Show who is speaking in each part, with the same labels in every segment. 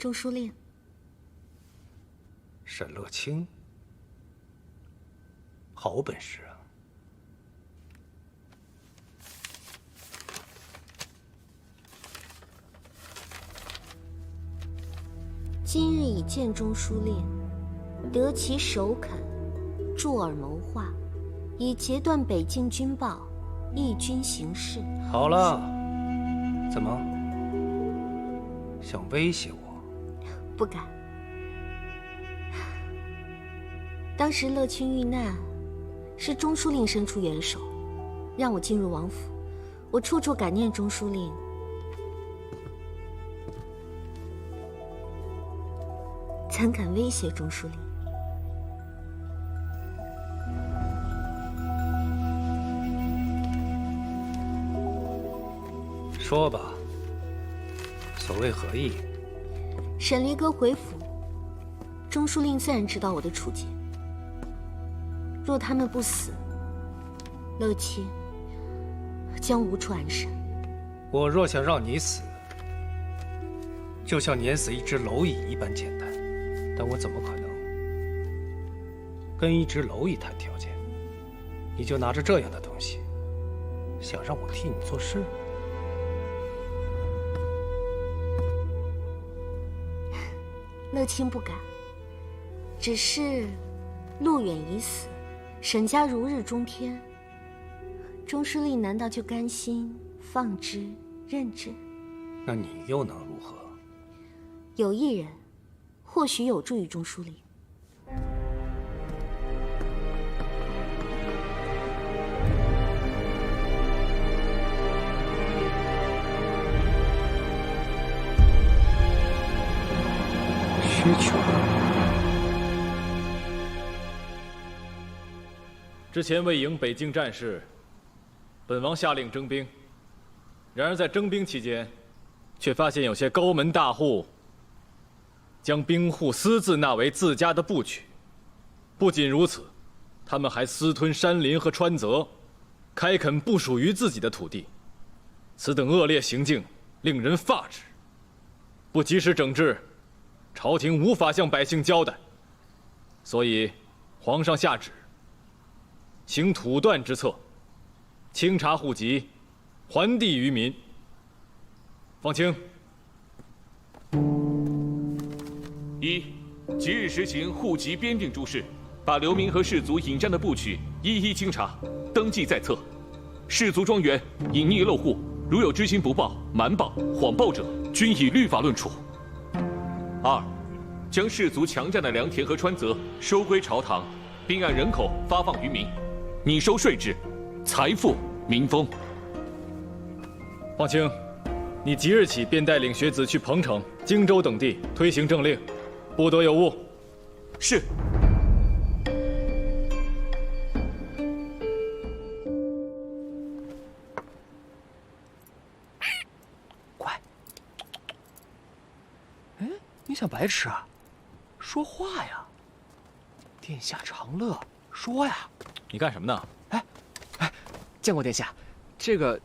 Speaker 1: 中书令。
Speaker 2: 沈乐清，好本事啊！
Speaker 1: 今日已见中书令，得其首肯，助尔谋划，以截断北境军报，义军行事。
Speaker 2: 好了，怎么想威胁我？
Speaker 1: 不敢。当时乐清遇难，是中书令伸出援手，让我进入王府。我处处感念中书令，怎敢威胁中书令？
Speaker 2: 说吧，所谓何意？
Speaker 1: 沈离阁回府，中书令自然知道我的处境。若他们不死，乐清将无处安身。
Speaker 2: 我若想让你死，就像碾死一只蝼蚁一般简单。但我怎么可能跟一只蝼蚁谈条件？你就拿着这样的东西，想让我替你做事？
Speaker 1: 乐清不敢，只是路远已死，沈家如日中天，中书令难道就甘心放之任之？
Speaker 2: 那你又能如何？
Speaker 1: 有一人，或许有助于中书令。
Speaker 2: 需求。
Speaker 3: 之前为迎北境战事，本王下令征兵。然而在征兵期间，却发现有些高门大户将兵户私自纳为自家的部曲。不仅如此，他们还私吞山林和川泽，开垦不属于自己的土地。此等恶劣行径令人发指。不及时整治，朝廷无法向百姓交代。所以，皇上下旨，行土断之策，清查户籍，还地于民。放清。
Speaker 4: 一，即日实行户籍编定诸事，把流民和士族引战的部曲一一清查，登记在册。士族庄园隐匿漏户，如有知情不报、瞒报、谎报者，均以律法论处。二，将士族强占的良田和川泽收归朝堂，并按人口发放于民，拟收税制，财富民丰。
Speaker 3: 放清，你即日起便带领学子去彭城、荆州等地推行政令，不得有误。
Speaker 4: 是。
Speaker 5: 乖。哎，你想白吃啊？说话呀！殿下长乐，说呀！
Speaker 3: 你干什么呢？
Speaker 5: 哎，见过殿下，这个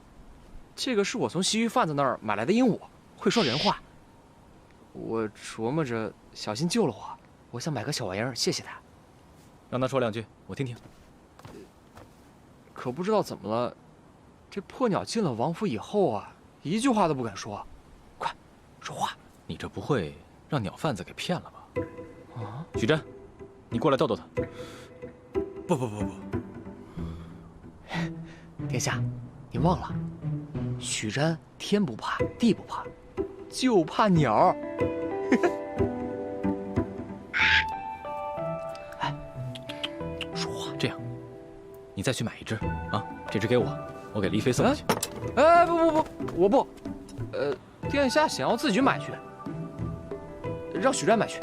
Speaker 5: 是我从西域贩子那儿买来的鹦鹉，会说人话。我琢磨着小新救了我想买个小玩意儿谢谢他。
Speaker 3: 让他说两句，我听听。
Speaker 5: 可不知道怎么了，这破鸟进了王府以后啊，一句话都不敢说。快说话！
Speaker 3: 你这不会让鸟贩子给骗了吧？
Speaker 5: 啊！
Speaker 3: 许真，你过来逗逗他。
Speaker 2: 不，
Speaker 5: 殿下，你忘了，许瞻天不怕地不怕，就怕鸟。哎，说话。
Speaker 3: 这样，你再去买一只啊，这只给我给丽妃送过去。
Speaker 5: 哎，不，我不。殿下想要自己买去，让许瞻买去。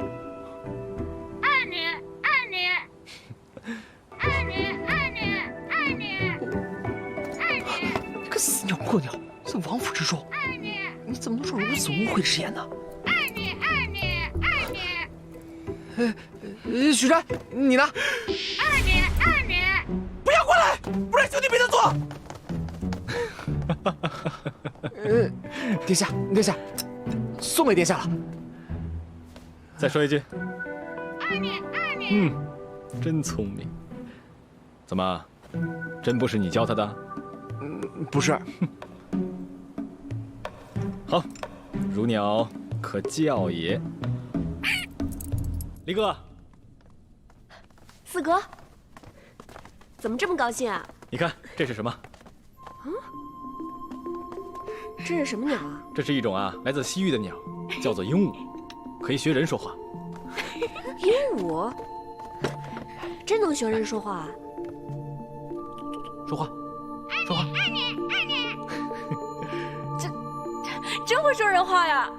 Speaker 5: 你个死鸟破鸟，在王府之中，你怎么能说如此污秽之言呢？许瞻，你呢？
Speaker 6: 二女，
Speaker 5: 不要过来，不然兄弟没得做。殿下，送给殿下了。
Speaker 3: 再说一句。
Speaker 6: 2年2年。
Speaker 3: 真聪明。怎么，真不是你教他的？
Speaker 5: 不是。
Speaker 3: 好，如鸟可教也。离哥，
Speaker 7: 四哥，怎么这么高兴啊？
Speaker 3: 你看这是什么？
Speaker 7: 这是什么鸟啊？
Speaker 3: 这是一种来自西域的鸟，叫做鹦鹉，可以学人说话。
Speaker 7: 鹦鹉？真能学人说话啊？
Speaker 3: 说话，说话。
Speaker 7: 真会说人话呀！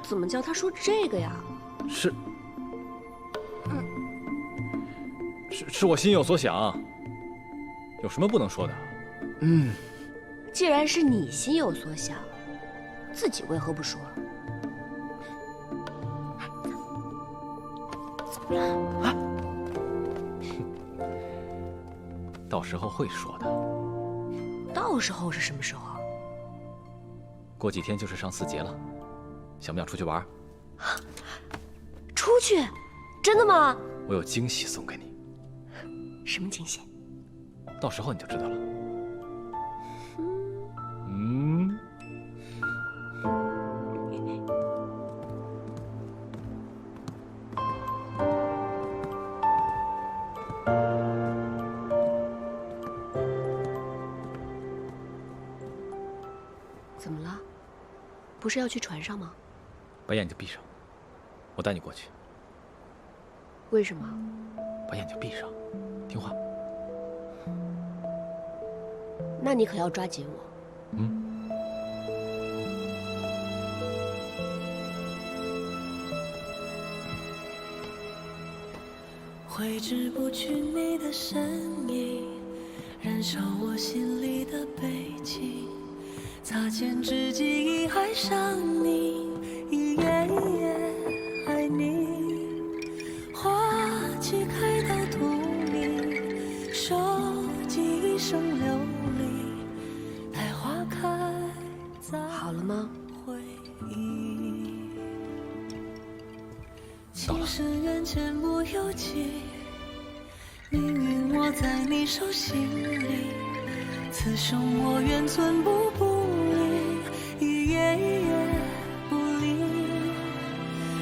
Speaker 7: 怎么叫他说这个呀？
Speaker 3: 是我心有所想，有什么不能说的？
Speaker 7: 既然是你心有所想，自己为何不说？怎么了？
Speaker 3: 到时候会说的。
Speaker 7: 到时候是什么时候？
Speaker 3: 过几天就是上4节了，想不想出去玩？
Speaker 7: 出去？真的吗？
Speaker 3: 我有惊喜送给你，
Speaker 7: 什么惊喜？
Speaker 3: 到时候你就知道了。
Speaker 7: 怎么了？不是要去船上吗？
Speaker 3: 把眼睛闭上，我带你过去。
Speaker 7: 为什么？
Speaker 3: 把眼睛闭上，听话。
Speaker 7: 那你可要抓紧我。
Speaker 8: 挥之不去你的身影，燃烧我心里的悲情。擦肩之际已爱上你，一夜一夜爱你。花期开到荼蘼，收集一生流离，待花开再
Speaker 7: 好了吗？
Speaker 8: 回忆。情深缘浅不由己，命运握在你手心里，此生我愿寸步不离，一夜一夜不离。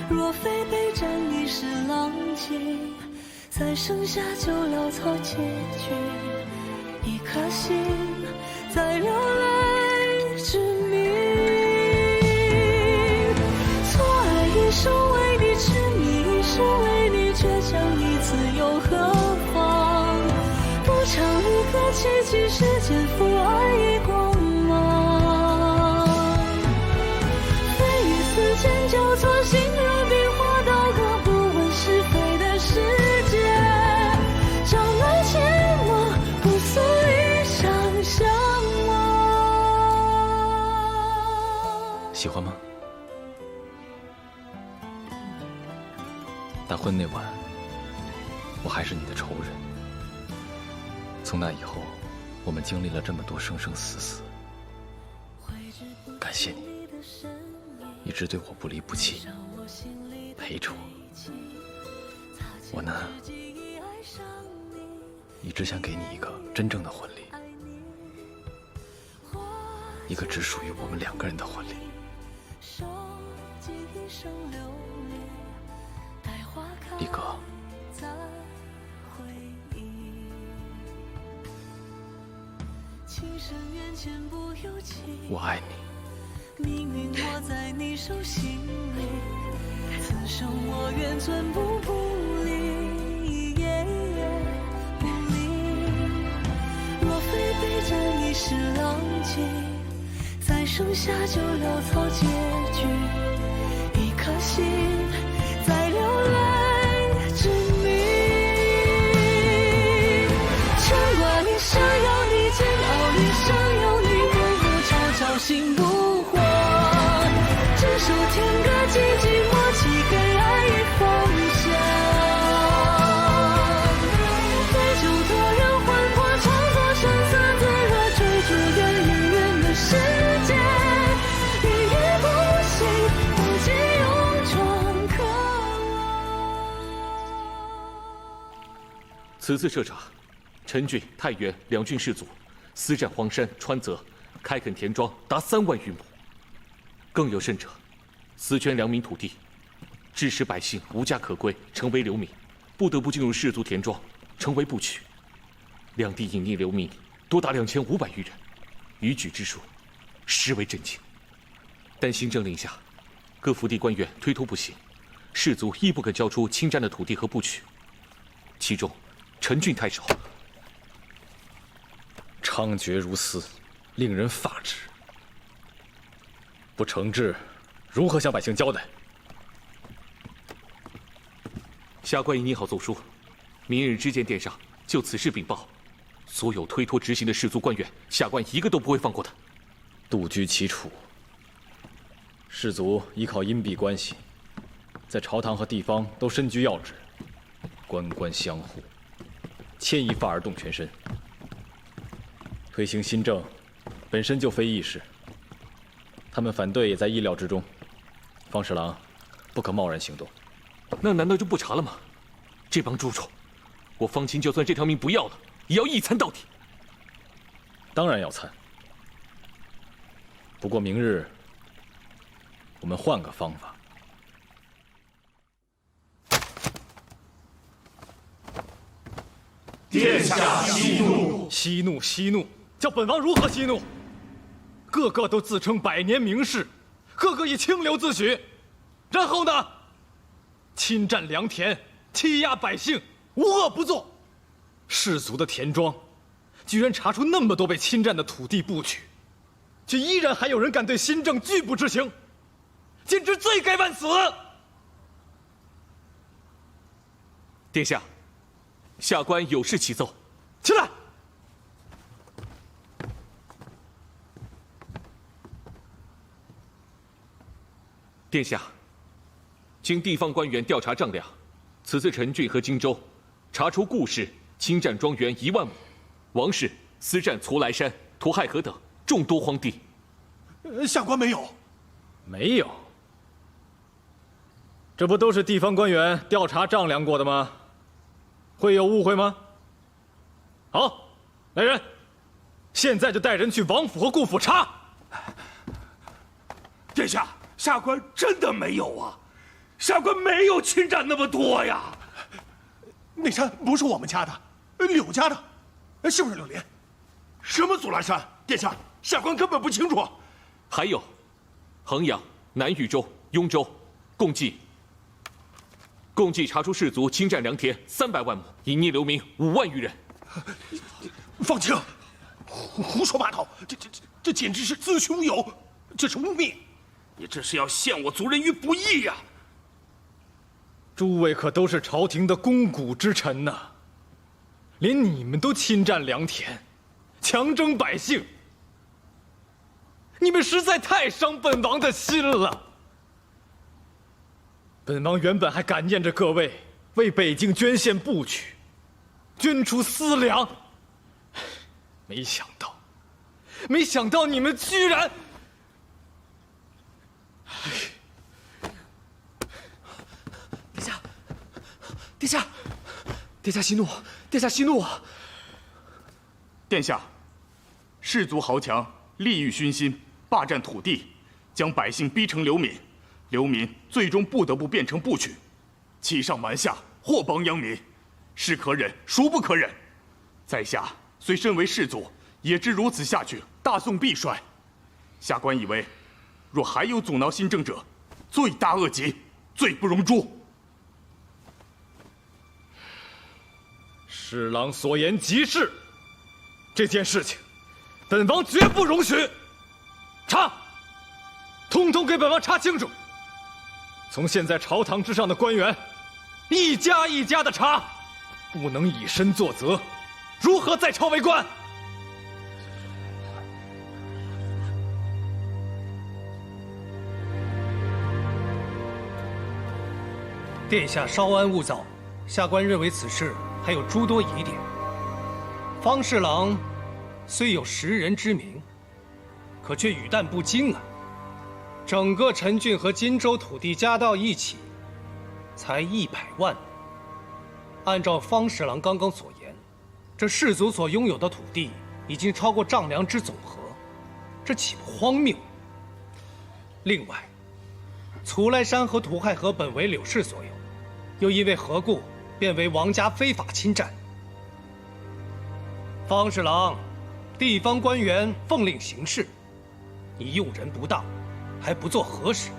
Speaker 8: 若非备战已是浪迹，再剩下就潦草结局。一颗心在流泪之谜，错爱一生为你痴迷，一生为你倔强，一次又何妨？不唱一个奇迹，世间负爱已光芒。非与此间交错，心如冰花刀割，不问是非的世界，将来阡陌，不诉一生相望。
Speaker 3: 喜欢吗？大婚那晚，我还是你的仇人。从那以后，我们经历了这么多生生死死，感谢你一直对我不离不弃，陪着我。我呢，一直想给你一个真正的婚礼，一个只属于我们2个人的婚礼。李哥，我爱你。
Speaker 8: 命运握在你手心里，此生我愿寸步不离，一夜一夜不离。若非备战已是浪迹，再剩下就潦草结局。一颗心在流泪之谜，牵挂一生有你，煎熬一生有你，不如朝朝心不慌。执手天各寂寂，默契给爱已放下。对酒多人魂魄，创作声色自热，追逐远远远的世界。一夜不醒，不及勇闯。
Speaker 4: 此次彻查，陈郡、太原两郡士卒私占荒山、川泽，开垦田庄达3万余亩。更有甚者，私圈良民土地，致使百姓无家可归，成为流民，不得不进入士卒田庄，成为部曲。两地隐匿流民多达2500余人，逾矩之数，实为震惊。但新政令下，各福地官员推脱不行，士卒亦不肯交出侵占的土地和部曲。其中，陈郡太守
Speaker 3: 猖獗如斯，令人发指。不惩治，如何向百姓交代？
Speaker 4: 下官已拟好奏书，明日知见殿上，就此事禀报。所有推脱执行的士卒官员，下官一个都不会放过的。
Speaker 3: 杜居其处。士卒依靠荫蔽关系，在朝堂和地方都身居要职，官官相护，牵一发而动全身。推行新政，本身就非易事。他们反对也在意料之中。方侍郎，不可贸然行动。
Speaker 4: 那难道就不查了吗？这帮猪畜，我方秦就算这条命不要了，也要一参到底。
Speaker 3: 当然要参。不过明日我们换个方法。
Speaker 9: 殿下息怒！
Speaker 3: 息怒！息怒！叫本王如何息怒？个个都自称百年名士，个个以清流自诩，然后呢？侵占良田，欺压百姓，无恶不作。士族的田庄，居然查出那么多被侵占的土地部曲，却依然还有人敢对新政拒不执行，简直罪该万死！
Speaker 4: 殿下，下官有事启奏。
Speaker 3: 起来！
Speaker 4: 殿下，经地方官员调查丈量，此次陈郡和荆州查出顾氏侵占庄园1万亩，王氏私占徂来山、涂亥河等众多荒地。
Speaker 9: 下官没有。
Speaker 3: 没有？这不都是地方官员调查丈量过的吗？会有误会吗？好，来人，现在就带人去王府和顾府查。
Speaker 9: 殿下，下官真的没有啊，下官没有侵占那么多呀。那山不是我们家的，柳家的，是不是柳莲？什么祖岚山？殿下，下官根本不清楚。
Speaker 4: 还有，衡阳、南豫州、雍州，共计查出士卒侵占良田300万亩，隐匿流民5万余人。
Speaker 9: 放清，胡说八道！这简直是自虚乌有，这是污蔑！你这是要陷我族人于不义呀！
Speaker 3: 诸位可都是朝廷的肱骨之臣呐，连你们都侵占良田，强征百姓，你们实在太伤本王的心了。本王原本还感念着各位为北境捐献部曲，捐出私粮，没想到你们居然……
Speaker 5: 殿下息怒！殿下息怒！
Speaker 10: 殿下，士族豪强利欲熏心，霸占土地，将百姓逼成流民，流民最终不得不变成部曲，欺上瞒下，祸邦殃民，是可忍，孰不可忍？在下虽身为士族，也知如此下去，大宋必衰。下官以为，若还有阻挠新政者，罪大恶极，罪不容诛。
Speaker 3: 侍郎所言极是，这件事情，本王绝不容许。查，通通给本王查清楚。从现在朝堂之上的官员，一家一家的查，不能以身作则，如何在朝为官？
Speaker 2: 殿下稍安勿躁，下官认为此事还有诸多疑点。方侍郎虽有识人之名，可却语淡不精啊。整个陈郡和荆州土地加到一起，才100万亩。按照方侍郎刚刚所言，这氏族所拥有的土地已经超过丈量之总和，这岂不荒谬？另外，徂徕山和涂亥河本为柳氏所有，又因为何故变为王家非法侵占？方侍郎，地方官员奉令行事，你用人不当，还不做核实，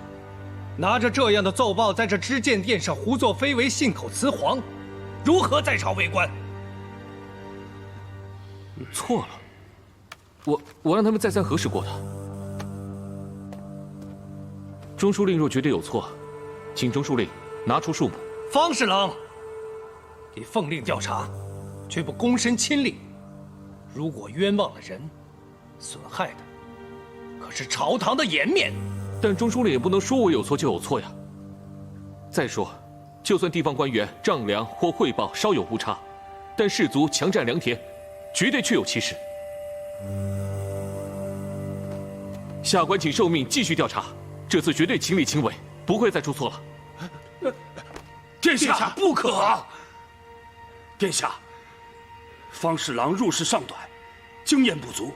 Speaker 2: 拿着这样的奏报在这知见殿上胡作非为、信口雌黄，如何在朝为官？
Speaker 4: 错了，我让他们再三核实过的。中书令若觉得有错，请中书令拿出数目。
Speaker 2: 方侍郎，你奉令调查，却不躬身亲历，如果冤枉了人，损害的可是朝堂的颜面。
Speaker 4: 但中书令也不能说我有错就有错呀。再说，就算地方官员丈量或汇报稍有误差，但士族强占良田，绝对确有其事。下官请受命继续调查，这次绝对亲力亲为，不会再出错了。
Speaker 9: 殿下不可！殿下，方侍郎入仕尚短，经验不足，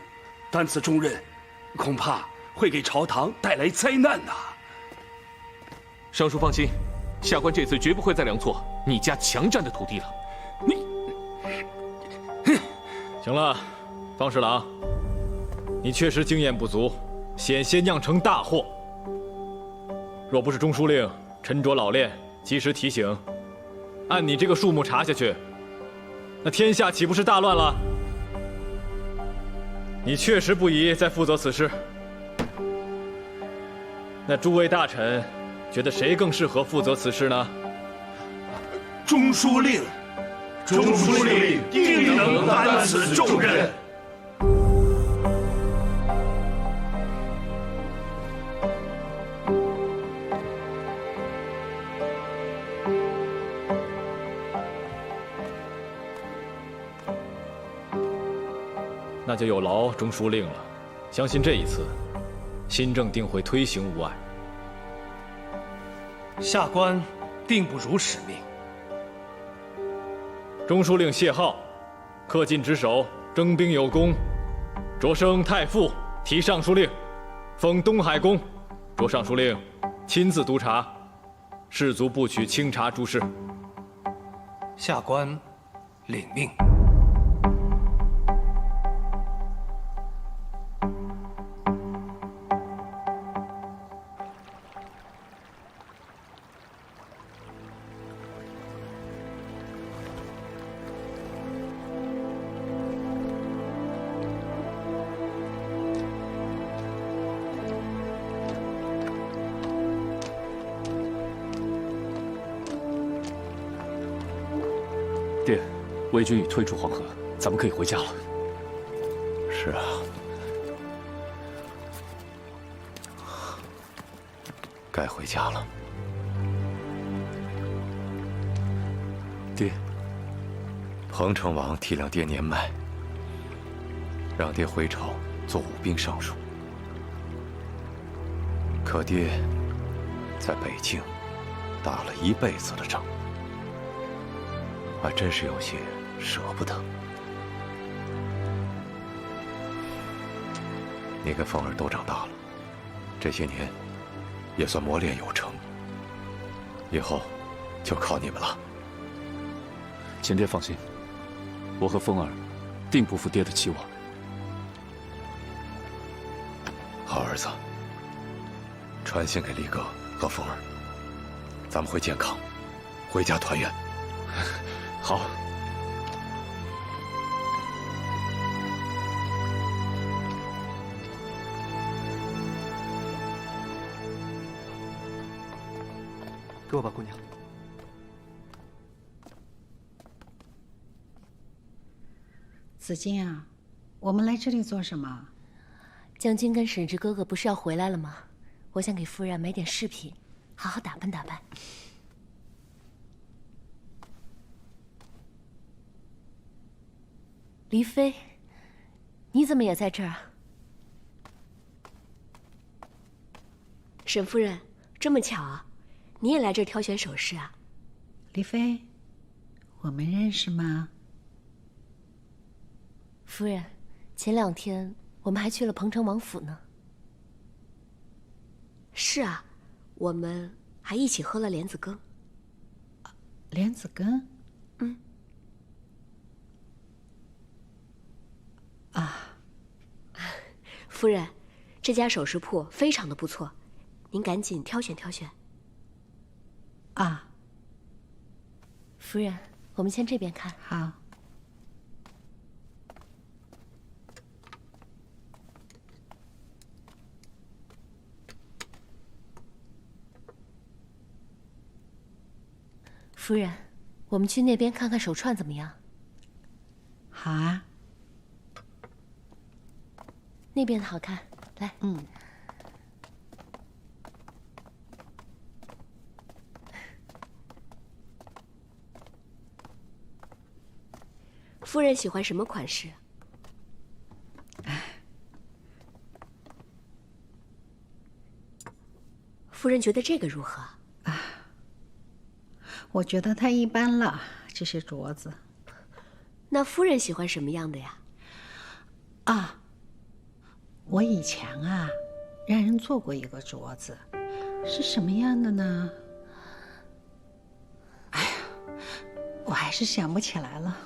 Speaker 9: 担此重任，恐怕会给朝堂带来灾难呐。
Speaker 4: 尚书放心，下官这次绝不会再量错你家强占的土地了。
Speaker 3: 行了，方侍郎，你确实经验不足，险些酿成大祸。若不是中书令沉着老练，及时提醒，按你这个数目查下去，那天下岂不是大乱了？你确实不宜再负责此事。那诸位大臣觉得谁更适合负责此事呢？
Speaker 9: 中书令，中书令定能担此重任。
Speaker 3: 那就有劳中书令了。相信这一次，新政定会推行无碍。
Speaker 2: 下官定不辱使命。
Speaker 3: 中书令谢浩，恪尽职守，征兵有功，擢升太傅，提尚书令，封东海公，着尚书令亲自督察，士族不取清查诸事。
Speaker 2: 下官领命。
Speaker 11: 爹，魏军已退出黄河，咱们可以回家了。
Speaker 12: 是啊，该回家了。
Speaker 11: 爹，
Speaker 12: 彭城王体谅爹年迈，让爹回朝做武兵尚书。可爹在北境打了一辈子的仗，还真是有些舍不得。你跟凤儿都长大了，这些年也算磨练有成，以后就靠你们了。
Speaker 11: 请爹放心，我和凤儿定不负爹的期望。
Speaker 12: 好儿子，传信给离哥和凤儿，咱们会健康，回家团圆。
Speaker 11: 好。
Speaker 5: 给我吧，姑娘。
Speaker 13: 子金啊，我们来这里做什么？
Speaker 1: 将军跟沈直哥哥不是要回来了吗？我想给夫人买点饰品，好好打扮打扮。黎妃，你怎么也在这儿啊？
Speaker 7: 沈夫人，这么巧啊，你也来这儿挑选首饰啊？
Speaker 13: 黎妃，我们认识吗？
Speaker 1: 夫人，前2天我们还去了彭城王府呢。
Speaker 7: 是啊，我们还一起喝了莲子羹。
Speaker 13: 莲子羹？
Speaker 7: 嗯。
Speaker 13: 啊，
Speaker 7: 夫人，这家首饰铺非常的不错，您赶紧挑选挑选。
Speaker 13: 啊，
Speaker 1: 夫人，我们先这边看。
Speaker 13: 好。
Speaker 1: 夫人，我们去那边看看手串怎么样？
Speaker 13: 好啊。
Speaker 1: 那边的好看，来。
Speaker 13: 嗯。
Speaker 7: 夫人喜欢什么款式？夫人觉得这个如何？
Speaker 13: 我觉得它一般了，这些镯子。
Speaker 7: 那夫人喜欢什么样的呀？
Speaker 13: 啊，我以前啊，让人做过一个镯子，是什么样的呢？哎呀，我还是想不起来了。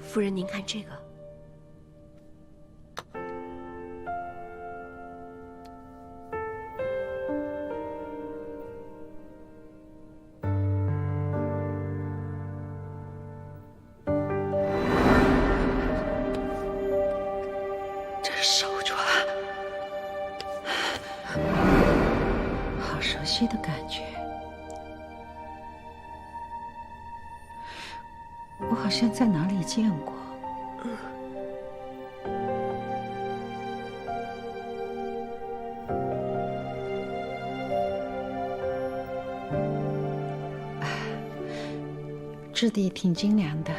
Speaker 7: 夫人，您看这个。
Speaker 13: 这手镯，好熟悉的感觉。我好像在哪里见过。质地挺精良的，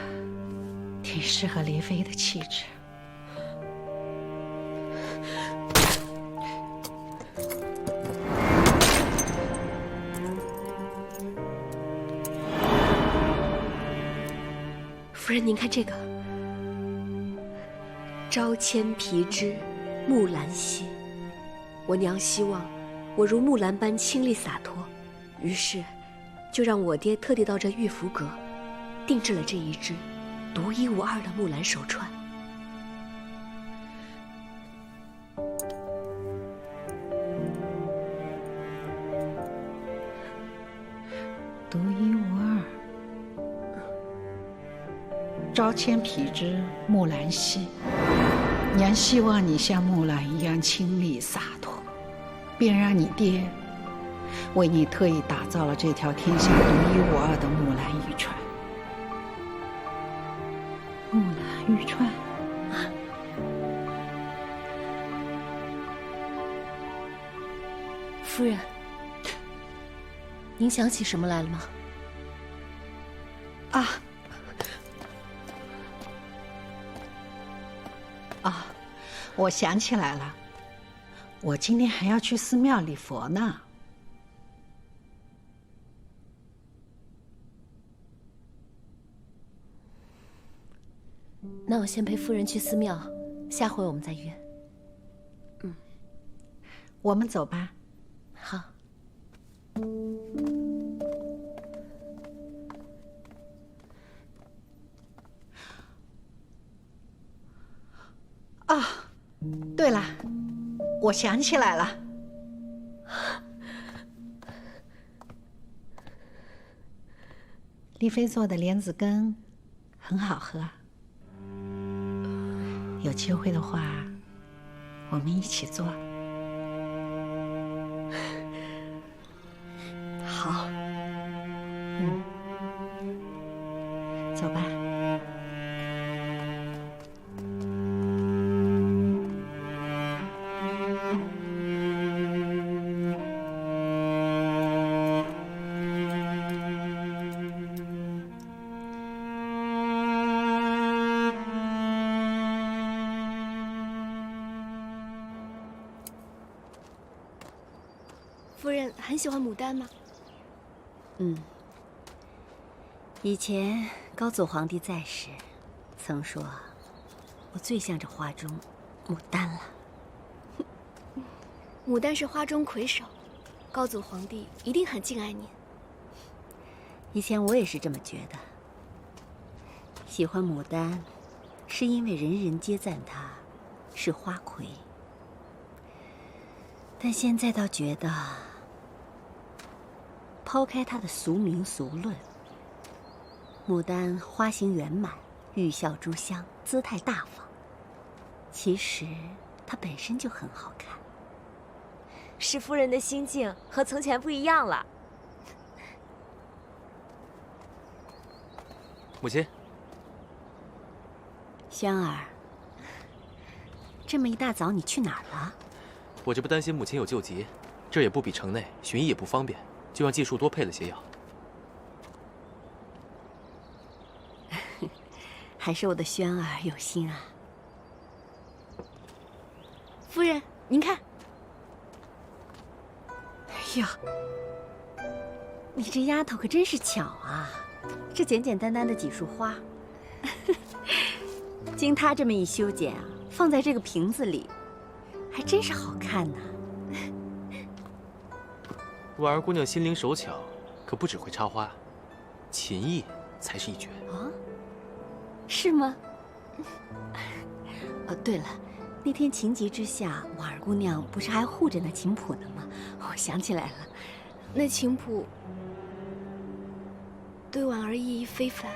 Speaker 13: 挺适合丽妃的气质。
Speaker 7: 夫人，您看这个，朝千皮之，木兰兮。我娘希望我如木兰般清丽洒脱，于是就让我爹特地到这玉福阁定制了这一只独一无二的木兰手串。
Speaker 13: 独一无二，朝千匹之木兰兮。娘希望你像木兰一样清丽洒脱，便让你爹为你特意打造了这条天下独一无二的木兰玉串。木兰玉串，
Speaker 1: 夫人，您想起什么来了吗？
Speaker 13: 我想起来了，我今天还要去寺庙礼佛呢。
Speaker 1: 那我先陪夫人去寺庙，下回我们再约。
Speaker 13: 我们走吧。
Speaker 1: 好。
Speaker 13: 对了，我想起来了，丽妃做的莲子羹很好喝。有机会的话，我们一起做。
Speaker 7: 好。
Speaker 13: 走吧。
Speaker 7: 夫人很喜欢牡丹吗？
Speaker 14: 以前高祖皇帝在时，曾说我最像这花中牡丹了。
Speaker 7: 牡丹是花中魁首，高祖皇帝一定很敬爱您。
Speaker 14: 以前我也是这么觉得。喜欢牡丹，是因为人人皆赞她是花魁。但现在倒觉得，抛开她的俗名俗论，牡丹花型圆满，玉笑珠香，姿态大方。其实她本身就很好看。
Speaker 1: 是夫人的心境和从前不一样了。
Speaker 5: 母亲，
Speaker 14: 轩儿，这么一大早你去哪儿了？
Speaker 5: 我这不担心母亲有旧疾，这也不比城内，寻医也不方便，就让季树多配了些药。
Speaker 14: 还是我的轩儿有心啊。
Speaker 7: 夫人，您看。
Speaker 14: 哎呀，你这丫头可真是巧啊！这简简单单的几束花，经她这么一修剪啊，放在这个瓶子里，还真是好看呢。
Speaker 5: 婉儿姑娘心灵手巧，可不只会插花，琴艺才是一绝
Speaker 14: 啊？是吗？哦，对了，那天情急之下，婉儿姑娘不是还护着那琴谱呢吗？我想起来了，
Speaker 7: 那琴谱对婉儿意义非凡，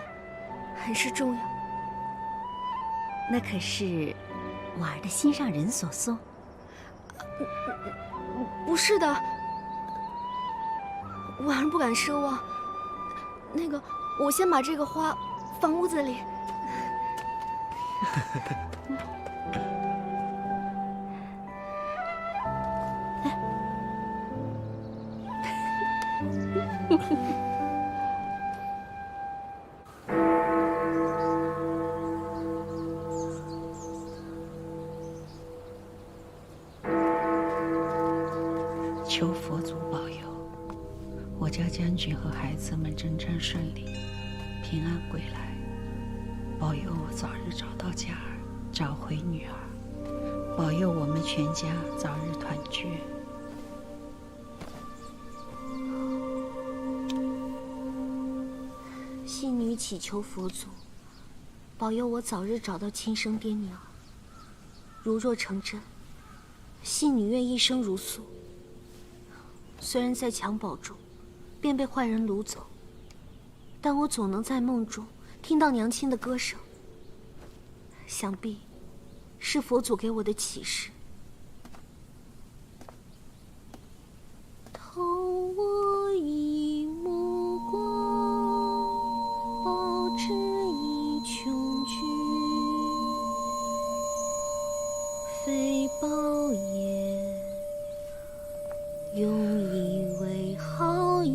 Speaker 7: 很是重要。
Speaker 14: 那可是婉儿的心上人所送。
Speaker 7: 不是的，婉儿不敢奢望。那个，我先把这个花放屋子里。
Speaker 13: 求佛祖保佑我家将军和孩子们征战顺利，平安归来，保佑我早日找到家儿，找回女儿，保佑我们全家早日团聚。
Speaker 1: 戏女祈求佛祖，保佑我早日找到亲生爹娘。如若成真，戏女愿一生如素。虽然在襁褓中便被坏人掳走，但我总能在梦中听到娘亲的歌声。想必是佛祖给我的启示。投我一目光，报之以穷居，非报也，用以为好也。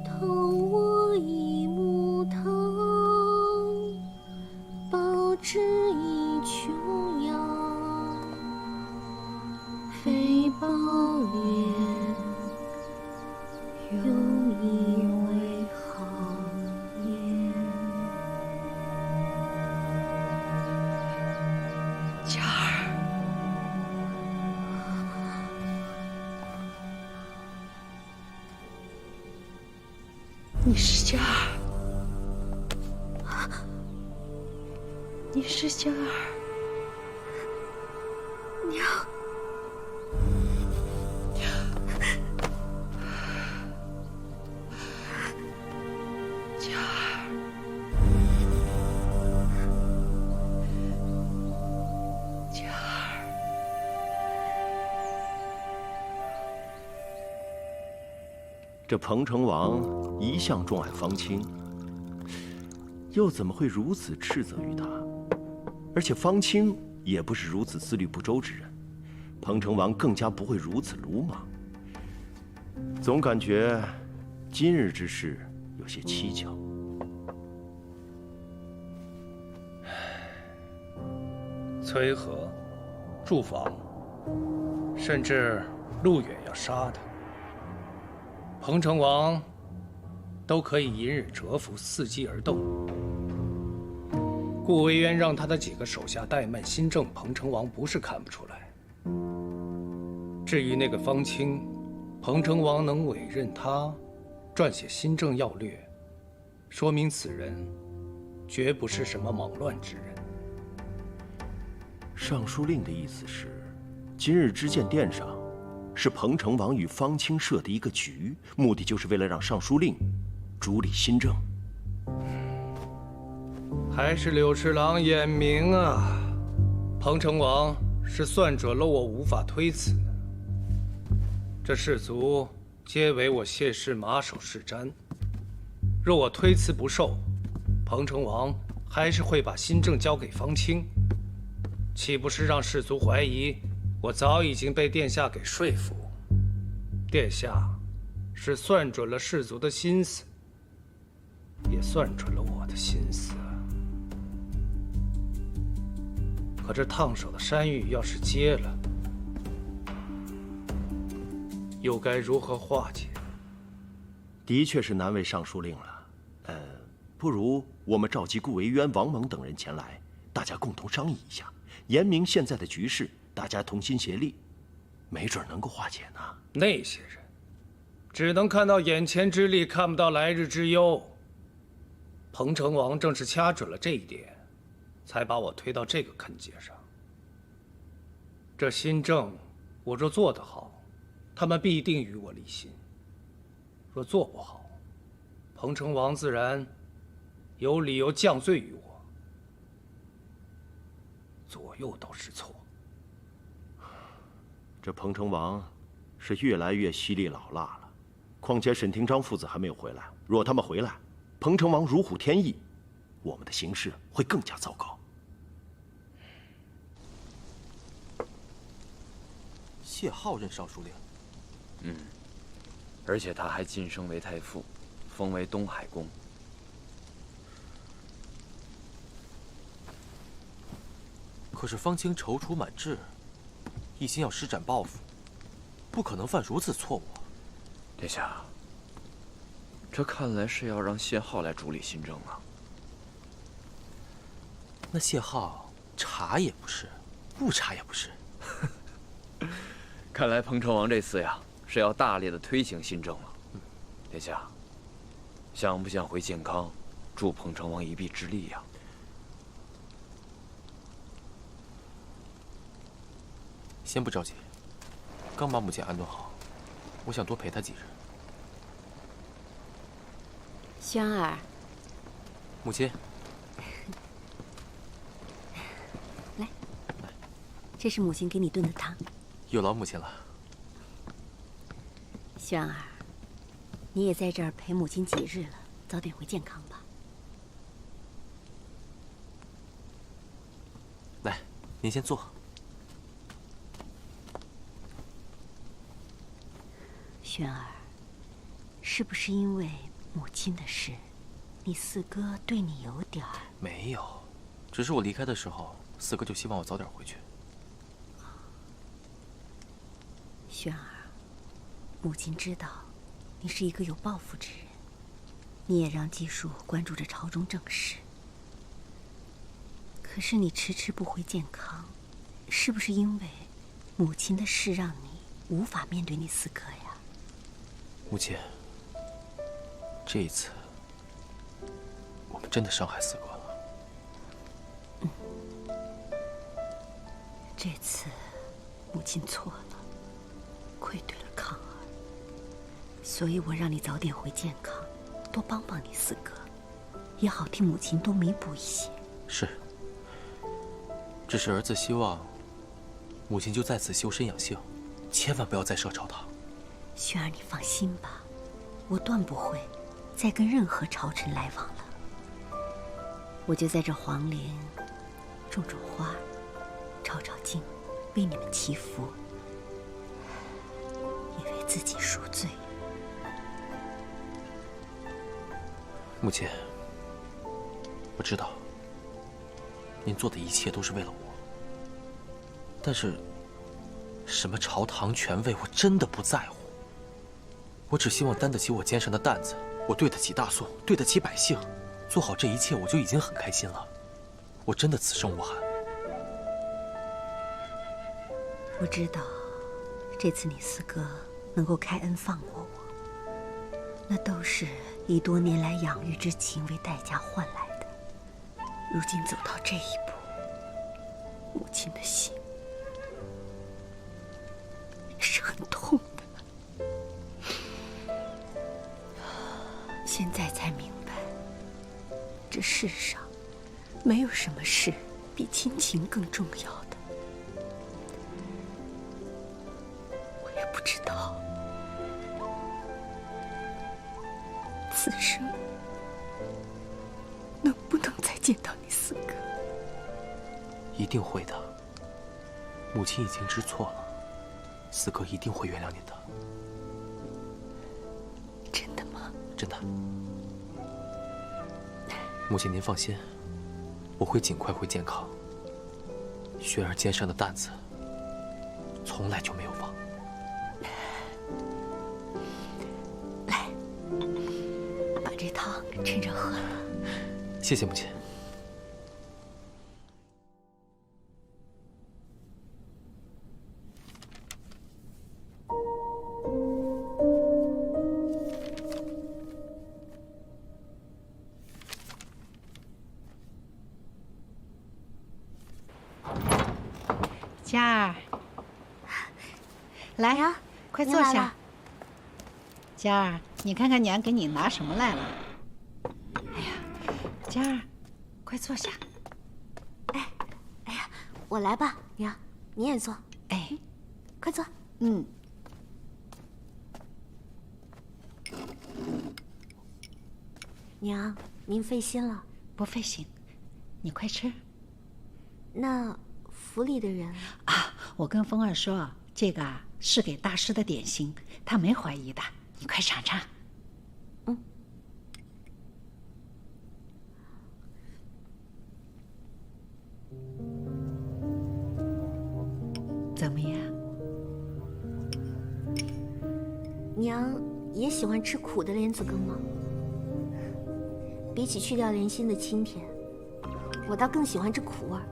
Speaker 1: 投我一木汤，报之以穷养，非报也，用以为好也。
Speaker 13: 佳儿，你是佳儿，你是佳儿，
Speaker 7: 娘。
Speaker 13: 佳儿，佳儿，
Speaker 15: 这彭城王一向重爱方清，又怎么会如此斥责于他？而且方清也不是如此思虑不周之人，彭城王更加不会如此鲁莽。总感觉今日之事有些蹊跷。
Speaker 2: 崔和、驻防，甚至陆远要杀他。彭城王都可以隐忍蛰伏，伺机而动。顾惟渊让他的几个手下怠慢新政，彭城王不是看不出来。至于那个方清，彭城王能委任他撰写新政要略，说明此人绝不是什么莽乱之人。
Speaker 15: 尚书令的意思是，今日之见殿上是彭城王与方清设的一个局，目的就是为了让尚书令主理新政。
Speaker 2: 还是柳侍郎眼明啊！彭城王是算准了我无法推辞，这士卒皆为我谢氏马首是瞻。若我推辞不受，彭城王还是会把新政交给方清，岂不是让士卒怀疑我早已经被殿下给说服？殿下是算准了士卒的心思，也算准了我的心思。可这烫手的山芋要是接了，又该如何化解？
Speaker 15: 的确是难为尚书令了。不如我们召集顾惟渊、王猛等人前来，大家共同商议一下，言明现在的局势，大家同心协力，没准能够化解呢。
Speaker 2: 那些人只能看到眼前之利，看不到来日之忧。彭城王正是掐准了这一点，才把我推到这个坑阶上。这新政，我若做得好，他们必定与我离心；若做不好，彭城王自然有理由降罪于我。左右都是错。
Speaker 15: 这彭城王是越来越犀利老辣了，况且沈廷章父子还没有回来，若他们回来，彭城王如虎添翼，我们的形势会更加糟糕。
Speaker 16: 谢浩任尚书令，
Speaker 5: 而且他还晋升为太傅，封为东海公。
Speaker 16: 可是方清踌躇满志，一心要施展报复，不可能犯如此错误。
Speaker 5: 殿下，这看来是要让谢浩来主理新政啊。
Speaker 16: 那谢浩查也不是，不查也不是。
Speaker 5: 看来彭城王这次呀是要大力的推行新政了。殿下，想不想回建康，助彭城王一臂之力呀？
Speaker 16: 先不着急，刚把母亲安顿好，我想多陪她几日。
Speaker 14: 轩儿，
Speaker 16: 母亲，
Speaker 14: 来，这是母亲给你炖的汤。
Speaker 16: 有劳母亲了。
Speaker 14: 轩儿，你也在这儿陪母亲几日了，早点回建康吧。
Speaker 16: 来，您先坐。
Speaker 14: 轩儿，是不是因为母亲的事，你四哥对你有点儿？
Speaker 16: 没有，只是我离开的时候，四哥就希望我早点回去。
Speaker 14: 轩儿，母亲知道你是一个有抱负之人，你也让姬叔关注着朝中政事。可是你迟迟不回建康，是不是因为母亲的事让你无法面对你四哥呀？
Speaker 16: 母亲，这一次我们真的伤害四哥了。
Speaker 14: 这次母亲错了，愧对了康儿，所以我让你早点回建康，多帮帮你四哥，也好替母亲多弥补一些。
Speaker 16: 是，只是儿子希望母亲就在此修身养性，千万不要再涉朝堂。
Speaker 14: 轩儿，你放心吧，我断不会再跟任何朝臣来往了。我就在这皇陵种种花，抄抄经，为你们祈福，也为自己赎罪。
Speaker 16: 母亲，我知道您做的一切都是为了我，但是什么朝堂权位，我真的不在乎。我只希望担得起我肩上的担子，我对得起大宋，对得起百姓，做好这一切我就已经很开心了。我真的此生无憾。
Speaker 14: 我知道，这次你四哥能够开恩放过我，那都是以多年来养育之情为代价换来的。如今走到这一步，母亲的心是很痛的。现在才明白，这世上没有什么事比亲情更重要的。我也不知道此生能不能再见到你四哥。
Speaker 16: 一定会的，母亲已经知错了，四哥一定会原谅您的。
Speaker 14: 真的吗？
Speaker 16: 真的。母亲您放心，我会尽快回健康。雪儿肩上的担子，从来就没有忘。
Speaker 14: 来，把这汤趁热喝了。
Speaker 16: 谢谢母亲。
Speaker 13: 佳儿，来呀，快坐下。佳儿，你看看娘给你拿什么来了？哎呀，佳儿，快坐下。
Speaker 1: 哎呀，我来吧，娘，你也坐。
Speaker 13: 哎，
Speaker 1: 快坐。
Speaker 13: 嗯。
Speaker 1: 娘，您费心了。
Speaker 13: 不费心，你快吃。
Speaker 1: 那府里的人
Speaker 13: 啊，我跟风儿说，这个是给大师的点心，他没怀疑的。你快尝尝。怎么样？
Speaker 1: 娘也喜欢吃苦的莲子羹吗？比起去掉莲心的清甜，我倒更喜欢这苦味儿。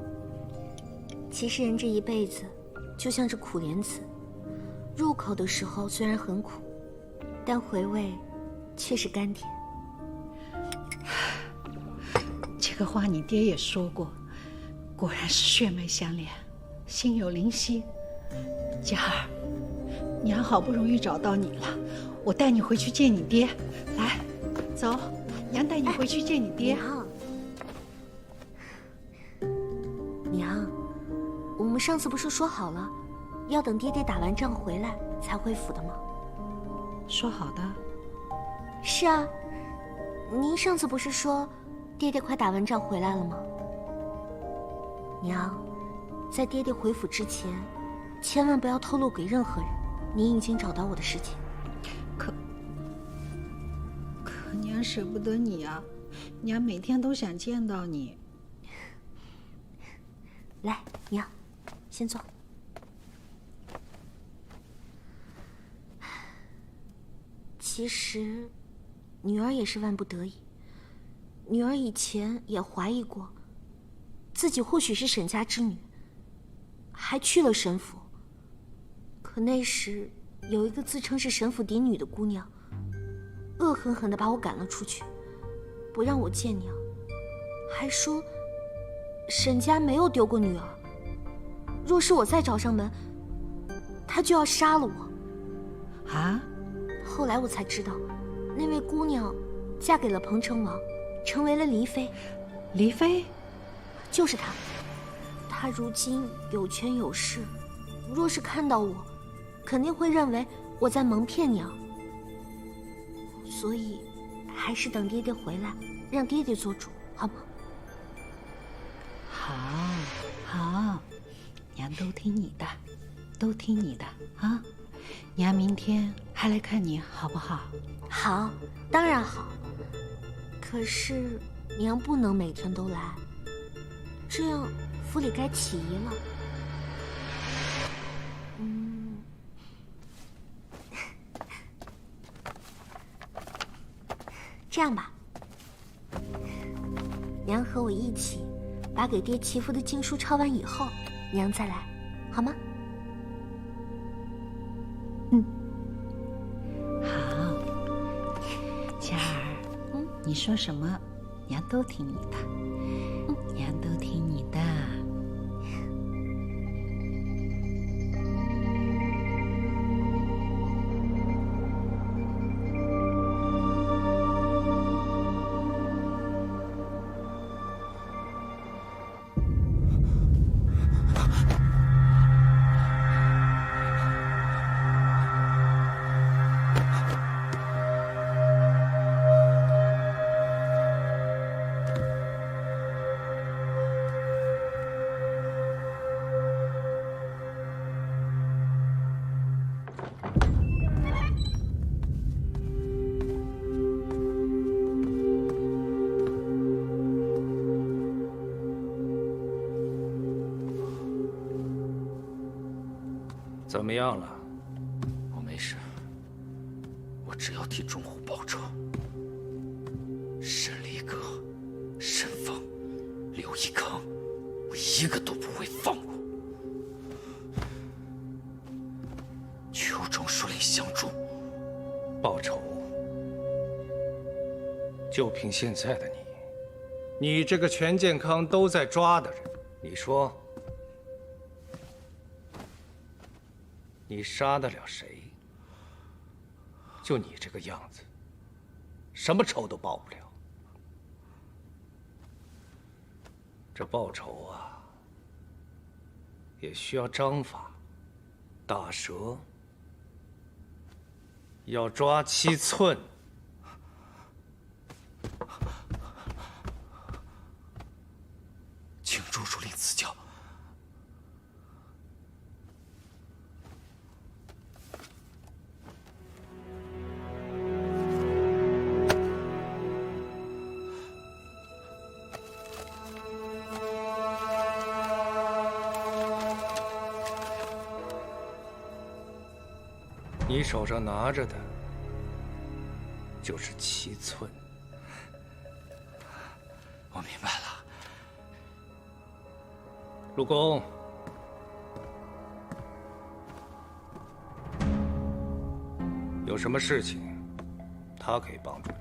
Speaker 1: 其实人这一辈子，就像这苦莲子，入口的时候虽然很苦，但回味却是甘甜。
Speaker 13: 这个话你爹也说过，果然是血脉相连，心有灵犀。佳儿，娘好不容易找到你了，我带你回去见你爹。来，走，娘带你回去见你爹。
Speaker 1: 娘，我们上次不是说好了，要等爹爹打完仗回来才回府的吗？
Speaker 13: 说好的。
Speaker 1: 是啊，您上次不是说，爹爹快打完仗回来了吗？娘，在爹爹回府之前，千万不要透露给任何人您已经找到我的事情。
Speaker 13: 可娘舍不得你啊，娘每天都想见到你。
Speaker 1: 来，娘，先坐。其实，女儿也是万不得已。女儿以前也怀疑过，自己或许是沈家之女，还去了沈府。可那时有一个自称是沈府嫡女的姑娘，恶狠狠地把我赶了出去，不让我见娘，还说沈家没有丢过女儿，若是我再找上门，她就要杀了我。
Speaker 13: 啊！
Speaker 1: 后来我才知道，那位姑娘嫁给了彭城王，成为了黎妃。
Speaker 13: 黎妃？
Speaker 1: 就是她。她如今有权有势，若是看到我，肯定会认为我在蒙骗娘。所以，还是等爹爹回来，让爹爹做主，好吗？
Speaker 13: 好，好，娘都听你的，都听你的啊！娘明天还来看你，好不好？
Speaker 1: 好，当然好。可是娘不能每天都来，这样府里该起疑了。这样吧，娘和我一起把给爹祈福的经书抄完以后，娘再来，好吗？
Speaker 13: 好，佳儿，你说什么，娘都听你的，娘都听你的。
Speaker 2: 怎么样了？
Speaker 11: 我没事，我只要替钟虎报仇。沈离阁、沈放、刘义康，我一个都不会放过。求钟书令相助。
Speaker 2: 报仇？就凭现在的你这个全健康都在抓的人，你说？你杀得了谁？就你这个样子，什么仇都报不了。这报仇啊，也需要章法。打蛇要抓7寸。
Speaker 11: 请钟书令赐教。
Speaker 2: 你手上拿着的，就是7寸。
Speaker 11: 我明白了。
Speaker 2: 陆公，有什么事情，他可以帮助你。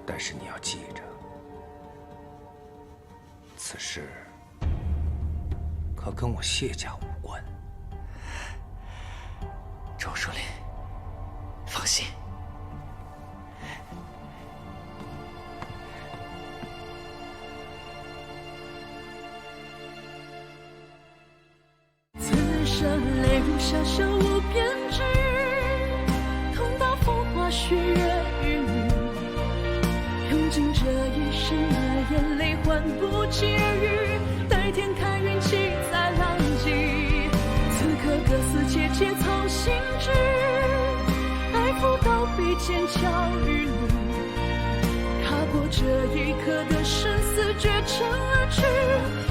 Speaker 2: 但是你要记着，此事可跟我谢家无关。
Speaker 11: 钟书令，放心。
Speaker 8: 此生泪如小小无边织，痛到风花雪月与你，用尽这一生的眼泪换不期而遇，待天开运气再来及。此刻各司切切操心志，爱抚刀笔剑鞘与你，踏过这一刻的生死绝尘而去。